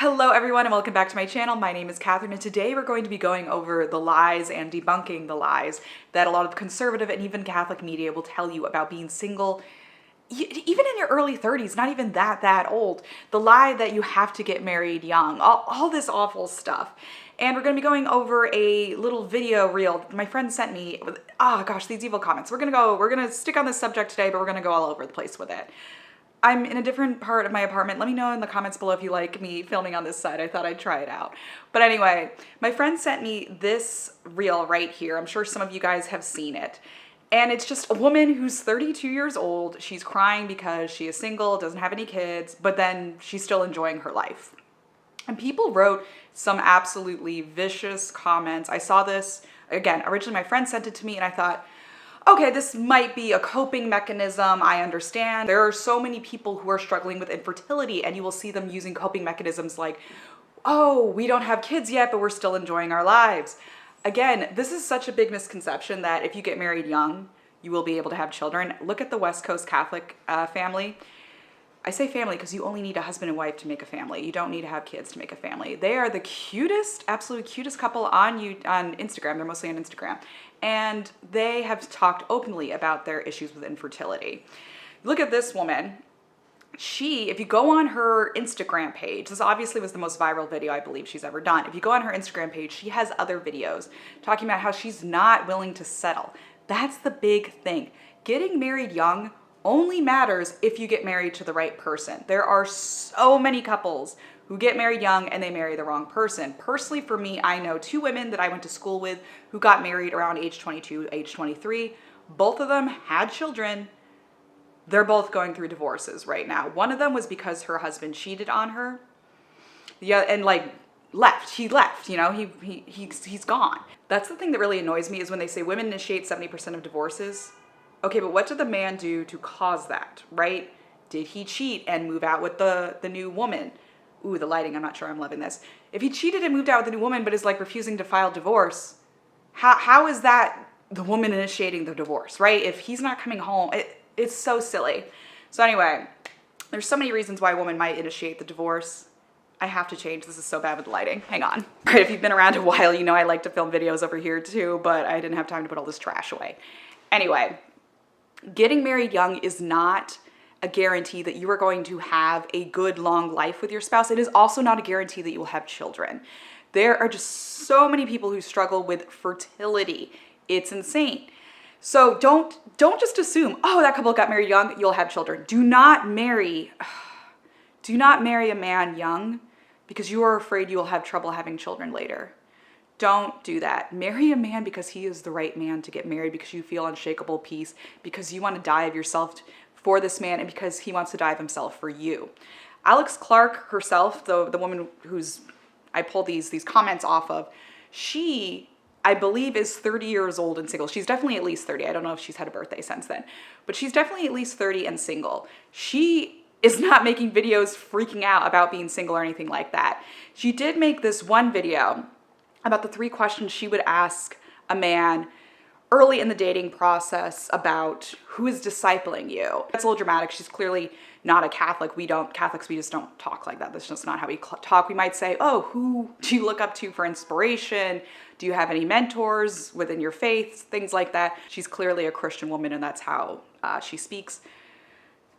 Hello everyone and welcome back to my channel. My name is Catherine and today we're going to be going over the lies and debunking the lies that a lot of conservative and even Catholic media will tell you about being single even in your early 30s, not even that old. The lie that you have to get married young, all this awful stuff. And we're going to be going over a little video reel my friend sent me. Oh gosh, these evil comments. We're going to stick on this subject today, but we're going to go all over the place with it. I'm in a different part of my apartment. Let me know in the comments below if you like me filming on this side. I thought I'd try it out. But anyway, my friend sent me this reel right here. I'm sure some of you guys have seen it. And it's just a woman who's 32 years old. She's crying because she is single, doesn't have any kids, but then she's still enjoying her life. And people wrote some absolutely vicious comments. I saw this, again, originally my friend sent it to me and I thought, okay, this might be a coping mechanism. I understand. There are so many people who are struggling with infertility and you will see them using coping mechanisms like, oh, we don't have kids yet, but we're still enjoying our lives. Again, this is such a big misconception that if you get married young, you will be able to have children. Look at the West Coast Catholic family. I say family because you only need a husband and wife to make a family. You don't need to have kids to make a family. They are the cutest, absolute cutest couple on Instagram. They're mostly on Instagram. And they have talked openly about their issues with infertility. Look at this woman. If you go on her Instagram page, this obviously was the most viral video I believe she's ever done. If you go on her Instagram page, she has other videos talking about how she's not willing to settle. That's the big thing. Getting married young only matters if you get married to the right person. There are so many couples who get married young and they marry the wrong person. Personally, for me, I know two women that I went to school with who got married around age 22, age 23. Both of them had children. They're both going through divorces right now. One of them was because her husband cheated on her. Yeah, and left. He left, you know, he's gone. That's the thing that really annoys me is when they say women initiate 70% of divorces. Okay, but what did the man do to cause that, right? Did he cheat and move out with the new woman? Ooh, the lighting, I'm not sure I'm loving this. If he cheated and moved out with the new woman but is refusing to file divorce, how is that the woman initiating the divorce, right? If he's not coming home, it's so silly. So anyway, there's so many reasons why a woman might initiate the divorce. I have to change. This is so bad with the lighting. Hang on. All right, if you've been around a while, you know I like to film videos over here too, but I didn't have time to put all this trash away. Anyway, getting married young is not a guarantee that you are going to have a good long life with your spouse. It is also not a guarantee that you will have children. There are just so many people who struggle with fertility. It's insane. So don't just assume, oh, that couple got married young, you'll have children. Do not marry a man young because you are afraid you will have trouble having children later. Don't do that. Marry a man because he is the right man to get married, because you feel unshakable peace, because you want to die of yourself for this man, and because he wants to die of himself for you. Alex Clark herself, the woman who's I pulled these comments off of, she, I believe, is 30 years old and single. She's definitely at least 30. I don't know if she's had a birthday since then, but she's definitely at least 30 and single. She is not making videos freaking out about being single or anything like that. She did make this one video about the 3 questions she would ask a man early in the dating process about who is discipling you. That's a little dramatic. She's clearly not a Catholic. Catholics, we just don't talk like that. That's just not how we talk. We might say, oh, who do you look up to for inspiration? Do you have any mentors within your faith? Things like that. She's clearly a Christian woman and that's how she speaks.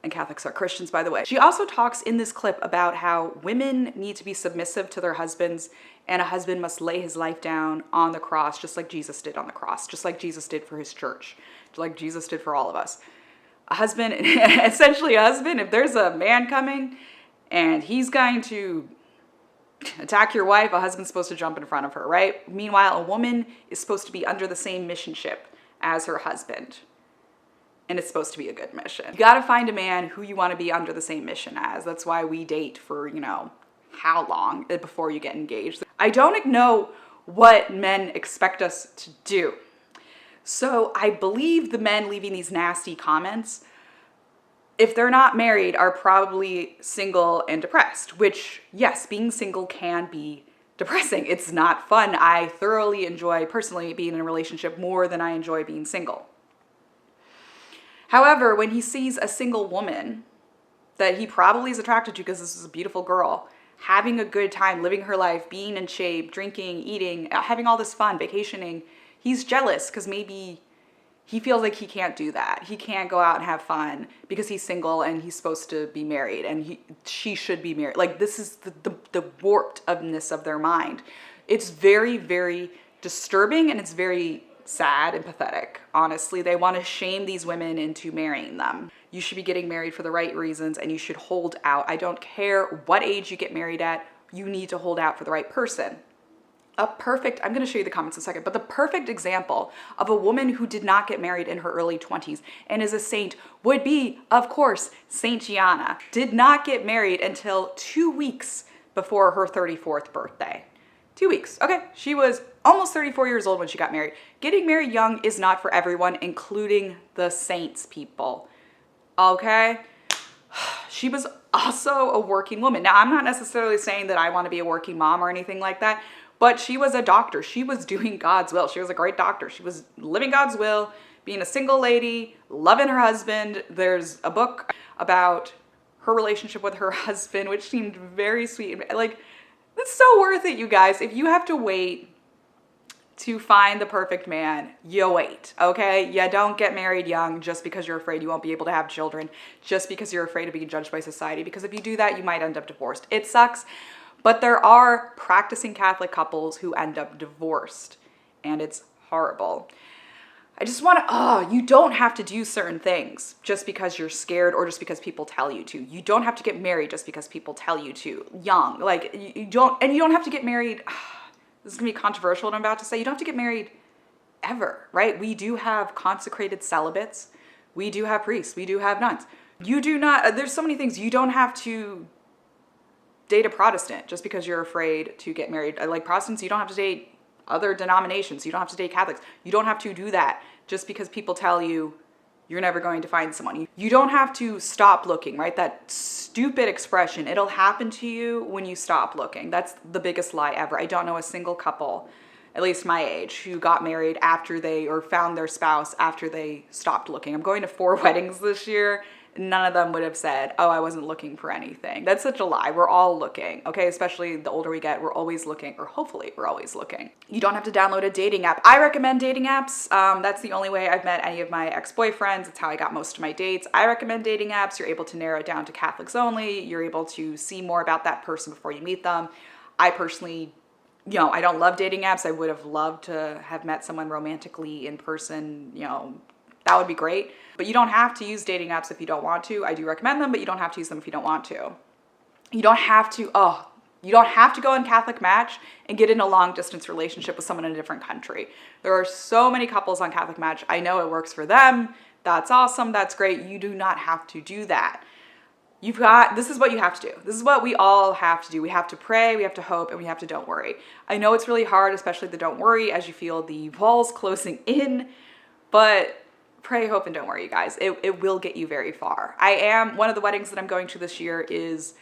And Catholics are Christians, by the way. She also talks in this clip about how women need to be submissive to their husbands and a husband must lay his life down on the cross, just like Jesus did on the cross, just like Jesus did for his church, just like Jesus did for all of us. A husband, essentially a husband, if there's a man coming and he's going to attack your wife, a husband's supposed to jump in front of her, right? Meanwhile, a woman is supposed to be under the same missionship as her husband. And it's supposed to be a good mission. You gotta find a man who you wanna be under the same mission as. That's why we date for, you know, how long before you get engaged. I don't know what men expect us to do. So I believe the men leaving these nasty comments, if they're not married, are probably single and depressed, which, yes, being single can be depressing. It's not fun. I thoroughly enjoy, personally, being in a relationship more than I enjoy being single. However, when he sees a single woman that he probably is attracted to because this is a beautiful girl having a good time, living her life, being in shape, drinking, eating, having all this fun, vacationing. He's jealous because maybe he feels like he can't do that. He can't go out and have fun because he's single and he's supposed to be married and she should be married. Like, this is the warpedness of their mind. It's very, very disturbing, and it's very sad and pathetic. Honestly, they want to shame these women into marrying them. You should be getting married for the right reasons, and you should hold out. I don't care what age you get married at, you need to hold out for the right person. I'm going to show you the comments in a second, but the perfect example of a woman who did not get married in her early 20s and is a saint would be, of course, Saint Gianna. Did not get married until 2 weeks before her 34th birthday. 2 weeks. Okay, she was almost 34 years old when she got married. Getting married young is not for everyone, including the saints people. Okay? She was also a working woman. Now, I'm not necessarily saying that I want to be a working mom or anything like that, but she was a doctor. She was doing God's will. She was a great doctor. She was living God's will, being a single lady, loving her husband. There's a book about her relationship with her husband, which seemed very sweet. Like, it's so worth it, you guys. If you have to wait to find the perfect man, you wait, okay? You don't get married young just because you're afraid you won't be able to have children, just because you're afraid of being judged by society, because if you do that, you might end up divorced. It sucks, but there are practicing Catholic couples who end up divorced, and it's horrible. I just want to, you don't have to do certain things just because you're scared or just because people tell you to. You don't have to get married just because people tell you to. Young, like, you don't have to get married. This is going to be controversial what I'm about to say. You don't have to get married ever, right? We do have consecrated celibates. We do have priests. We do have nuns. You do not, there's so many things. You don't have to date a Protestant just because you're afraid to get married. Like Protestants, you don't have to date other denominations. You don't have to date Catholics. You don't have to do that just because people tell you you're never going to find someone. You don't have to stop looking, right? That stupid expression, it'll happen to you when you stop looking. That's the biggest lie ever. I don't know a single couple, at least my age, who got married after or found their spouse after they stopped looking. I'm going to 4 weddings this year. None of them would have said, oh, I wasn't looking for anything. That's such a lie. We're all looking, okay? Especially the older we get, we're always looking, or hopefully we're always looking. You don't have to download a dating app. I recommend dating apps. That's the only way I've met any of my ex-boyfriends. It's how I got most of my dates. I recommend dating apps. You're able to narrow it down to Catholics only. You're able to see more about that person before you meet them. I personally, I don't love dating apps. I would have loved to have met someone romantically in person, that would be great. But you don't have to use dating apps if you don't want to. I do recommend them, but you don't have to use them if you don't want to. You don't have to go on Catholic Match and get in a long distance relationship with someone in a different country. There are so many couples on Catholic Match. I know it works for them. That's awesome. That's great. You do not have to do that. This is what you have to do. This is what we all have to do. We have to pray, we have to hope, and we have to don't worry. I know it's really hard, especially the don't worry as you feel the walls closing in, but pray, hope, and don't worry, you guys. It will get you very far. One of the weddings that I'm going to this year is,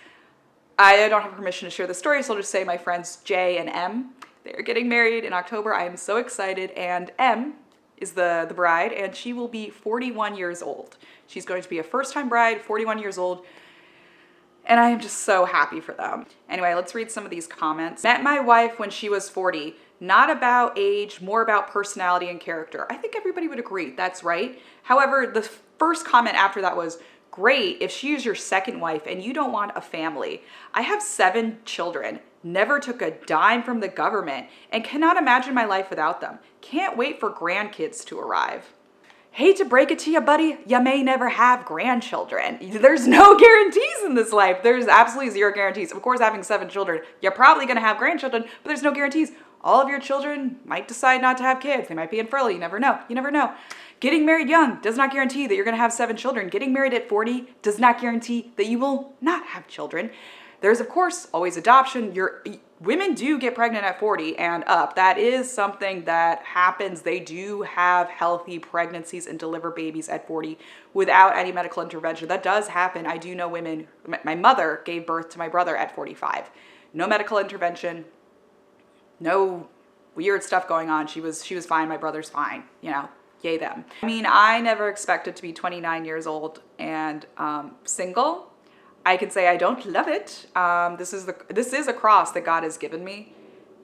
I don't have permission to share the story, so I'll just say my friends J and M, they're getting married in October. I am so excited, and M is the bride, and she will be 41 years old. She's going to be a first-time bride, 41 years old, and I am just so happy for them. Anyway, let's read some of these comments. Met my wife when she was 40. Not about age, more about personality and character. I think everybody would agree, that's right. However, the first comment after that was, great if she is your second wife and you don't want a family. I have 7 children, never took a dime from the government, and cannot imagine my life without them. Can't wait for grandkids to arrive. Hate to break it to you, buddy, you may never have grandchildren. There's no guarantees in this life. There's absolutely 0 guarantees. Of course, having 7 children, you're probably gonna have grandchildren, but there's no guarantees. All of your children might decide not to have kids. They might be infertile. You never know. You never know. Getting married young does not guarantee that you're going to have 7 children. Getting married at 40 does not guarantee that you will not have children. There's, of course, always adoption. Women do get pregnant at 40 and up. That is something that happens. They do have healthy pregnancies and deliver babies at 40 without any medical intervention. That does happen. I do know women. My mother gave birth to my brother at 45. No medical intervention. No weird stuff going on. She was fine. My brother's fine. Yay them. I mean, I never expected to be 29 years old and single. I can say I don't love it. This is a cross that God has given me,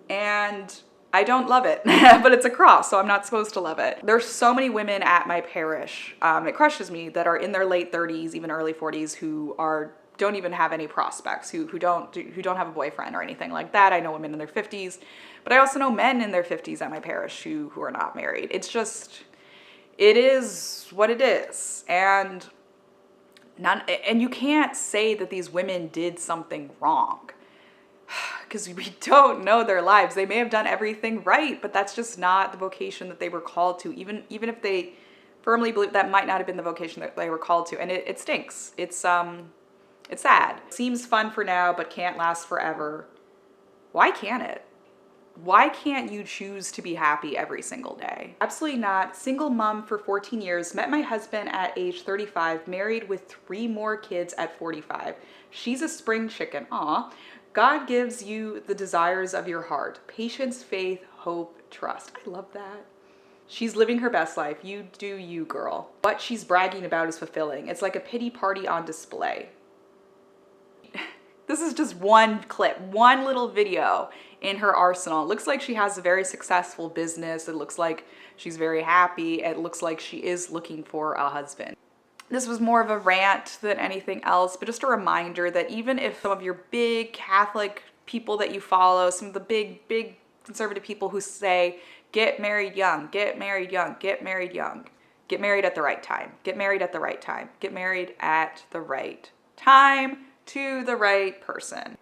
and I don't love it, but it's a cross, so I'm not supposed to love it. There's so many women at my parish, it crushes me, that are in their late 30s, even early 40s, who don't even have any prospects, who don't have a boyfriend or anything like that. I know women in their 50s, but I also know men in their 50s at my parish who are not married. It's just, it is what it is, and you can't say that these women did something wrong, because we don't know their lives. They may have done everything right, but that's just not the vocation that they were called to. Even if they firmly believe, that might not have been the vocation that they were called to, and it stinks. It's sad. Seems fun for now, but can't last forever. Why can't it? Why can't you choose to be happy every single day? Absolutely not. Single mom for 14 years, met my husband at age 35, married with 3 more kids at 45. She's a spring chicken. Aw. God gives you the desires of your heart. Patience, faith, hope, trust. I love that. She's living her best life. You do you, girl. What she's bragging about is fulfilling. It's like a pity party on display. This is just one clip, one little video in her arsenal. It looks like she has a very successful business. It looks like she's very happy. It looks like she is looking for a husband. This was more of a rant than anything else, but just a reminder that even if some of your big Catholic people that you follow, some of the big conservative people who say, get married young, get married young, get married young, get married at the right time, get married at the right time, get married at the right time, to the right person.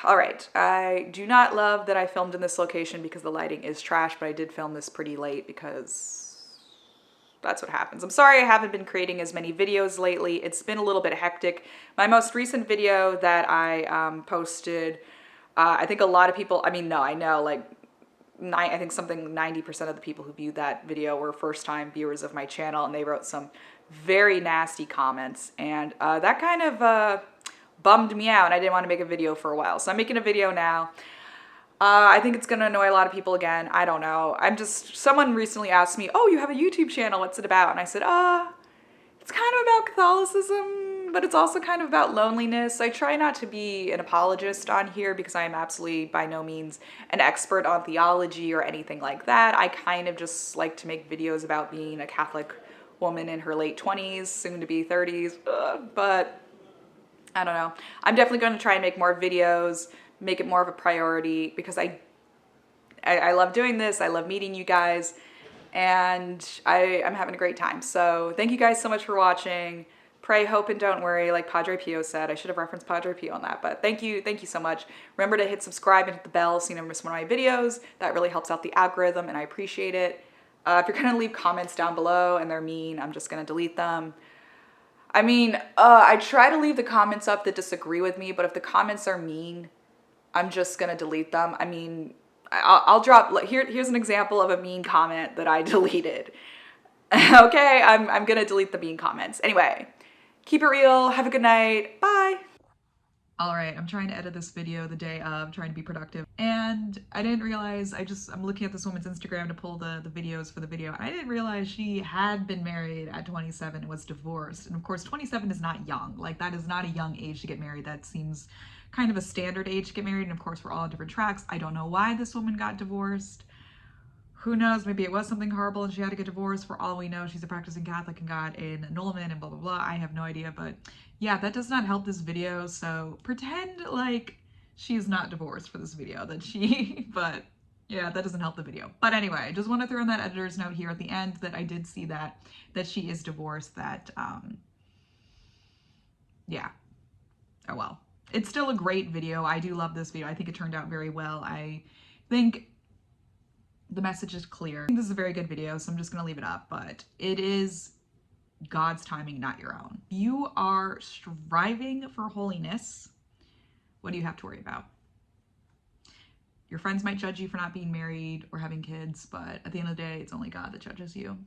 All right, I do not love that I filmed in this location because the lighting is trash, but I did film this pretty late because that's what happens. I'm sorry I haven't been creating as many videos lately. It's been a little bit hectic. My most recent video that I posted, I think a lot of people, I mean, no, I know, like, I think something 90% of the people who viewed that video were first-time viewers of my channel, and they wrote some very nasty comments, and that kind of bummed me out, and I didn't want to make a video for a while. So I'm making a video now. I think it's going to annoy a lot of people again. I don't know. Someone recently asked me, oh, you have a YouTube channel, what's it about? And I said, it's kind of about Catholicism, but it's also kind of about loneliness. I try not to be an apologist on here because I am absolutely by no means an expert on theology or anything like that. I kind of just like to make videos about being a Catholic woman in her late 20s, soon to be 30s, but I don't know. I'm definitely going to try and make more videos, make it more of a priority, because I love doing this. I love meeting you guys, and I'm having a great time. So thank you guys so much for watching. Pray, hope, and don't worry, like Padre Pio said. I should have referenced Padre Pio on that, but thank you so much. Remember to hit subscribe and hit the bell so you never miss one of my videos. That really helps out the algorithm, and I appreciate it. If you're gonna leave comments down below and they're mean, I'm just gonna delete them. I mean, I try to leave the comments up that disagree with me, but if the comments are mean, I'm just gonna delete them. I mean, I'll drop, here's an example of a mean comment that I deleted. Okay, I'm gonna delete the mean comments. Anyway, keep it real, have a good night, bye. All right, I'm trying to edit this video the day of, trying to be productive. And I didn't realize, I'm looking at this woman's Instagram to pull the videos for the video. I didn't realize she had been married at 27 and was divorced. And of course, 27 is not young. Like, that is not a young age to get married. That seems kind of a standard age to get married. And of course, we're all on different tracks. I don't know why this woman got divorced. Who knows, maybe it was something horrible and she had to get divorced. For all we know, she's a practicing Catholic and got an annulment and blah, blah, blah. I have no idea, but yeah, that does not help this video. So pretend like she's not divorced for this video, but yeah, that doesn't help the video. But anyway, I just want to throw in that editor's note here at the end that I did see that she is divorced, yeah, oh well. It's still a great video. I do love this video. I think it turned out very well. I think the message is clear. I think this is a very good video, so I'm just gonna leave it up, but it is God's timing, not your own. You are striving for holiness. What do you have to worry about? Your friends might judge you for not being married or having kids, but at the end of the day, it's only God that judges you.